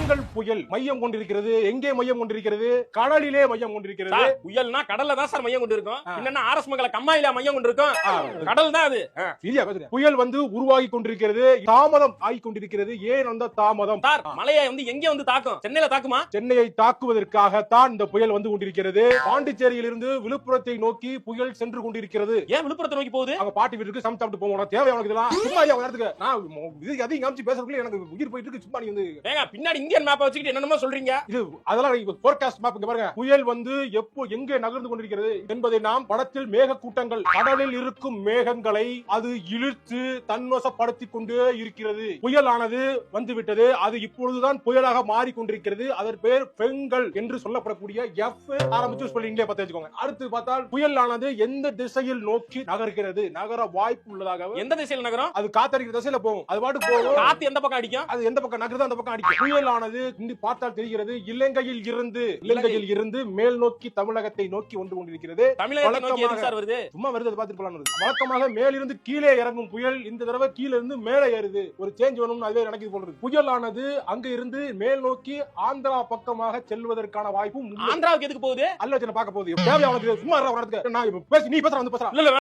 பெண்கள் புயல் மையம் கொண்டிருக்கிறது. எங்கே மையம் கொண்டிருக்கிறது? கடலிலே மையம் கொண்டிருக்கிறது. புயல்னா கடல்ல தான் சார் மையம் கொண்டு இருக்கும். என்னன்னா ஆர்எஸ் மங்கல கம்மாயில மையம் கொண்டு இருக்கும். கடல் தான் அது. புயல் உருவாகி கொண்டிருக்கிறது. தாமதம் ஆகி கொண்டிருக்கிறது. ஏன் அந்த தாமதம்? சார் மலையை எங்க தாக்கும்? சென்னையில தாக்குமா? சென்னையை தாக்குவதற்காகத்தான் இந்த புயல் வந்து கொண்டிருக்கிறது. பாண்டிச்சேரியில் இருந்து விழுப்புரத்தை நோக்கி புயல் சென்று கொண்டிருக்கிறது. ஏன் விழுப்புரத்தை நோக்கி போகுது? அங்க பாட்டி வீட்டுக்கு சமைச்சு சாப்பிட்டு போவோம். தேவை உனக்கு இதெல்லாம்? சும்மா ஐயா நேரத்துக்கு நான் இது அதையும் காமிச்சு பேசுறதுக்குள்ள எனக்கு உயிர் போயிட்டு இருக்கு. சும்மா நீ ஏங்க பின்னாடி இந்தியன் மேப்பை வச்சுக்கிட்டு என்னென்னமோ சொல்றீங்க. இது அதெல்லாம் ஃபோர்காஸ்ட் மேப். இங்க பாருங்க, புயல் எப்போ எங்கே நகர்ந்து கொண்டிருக்கிறது என்பதை நாம் படத்தில் மேக கூட்டங்கள், கடலில் இருக்கும் மேகங்களை அது இழுத்து தன்வசப்படுத்திக் கொண்டே இருக்கிறது. புயலானது வந்துவிட்டது. அது இப்பொழுதுதான் புயலாக மாறிக்கொண்டிருக்கிறது. அதன் பேர் பெண்கள் என்று சொல்லப்படக்கூடிய எஃப் ஆரம்பிச்சு ஸ்பெல்லிங்ல பார்த்து வச்சுக்கோங்க. அடுத்து பார்த்தால் புயலானது எந்த திசையில் நோக்கி நகர்கிறது, நகர வாய்ப்பு உள்ளதாக. எந்த திசையில் நகரும்? அது காத்தடிக்கிற திசையில போகும். அது பாட்டு போகும். காத்து எந்த பக்கம் அடிக்கும்? அது எந்த பக்கம் நகருதோ அந்த பக்கம் அடிக்கும். புயலானது பார்த்தால் தெரிகிறது இலங்கையில் இருந்து மேல் நோக்கி தமிழகத்தை நோக்கி வந்து கொண்டிருக்கிறது. சும்மா வருது, அது பார்த்துட்டு போலாம். வழக்கமாக மேலிருந்து கீழே இறங்கும் புயல் இந்த தடவை கீழே இருந்து மேலே ஏறுது. ஒரு சேஞ்ச் வேணும்னு அதுவே நடக்குது போல இருக்கு. புயலானது அங்க இருந்து மேல் நோக்கி ஆந்திரா பக்கமாக செல்வதற்கான வாய்ப்பும். ஆந்திராவுக்கு எதுக்கு போகுது? அல்ல பார்க்க போகுது. தேவை அவனுக்கு. சும்மா நான் பேசி நீ பேசுற வந்து பேசுற.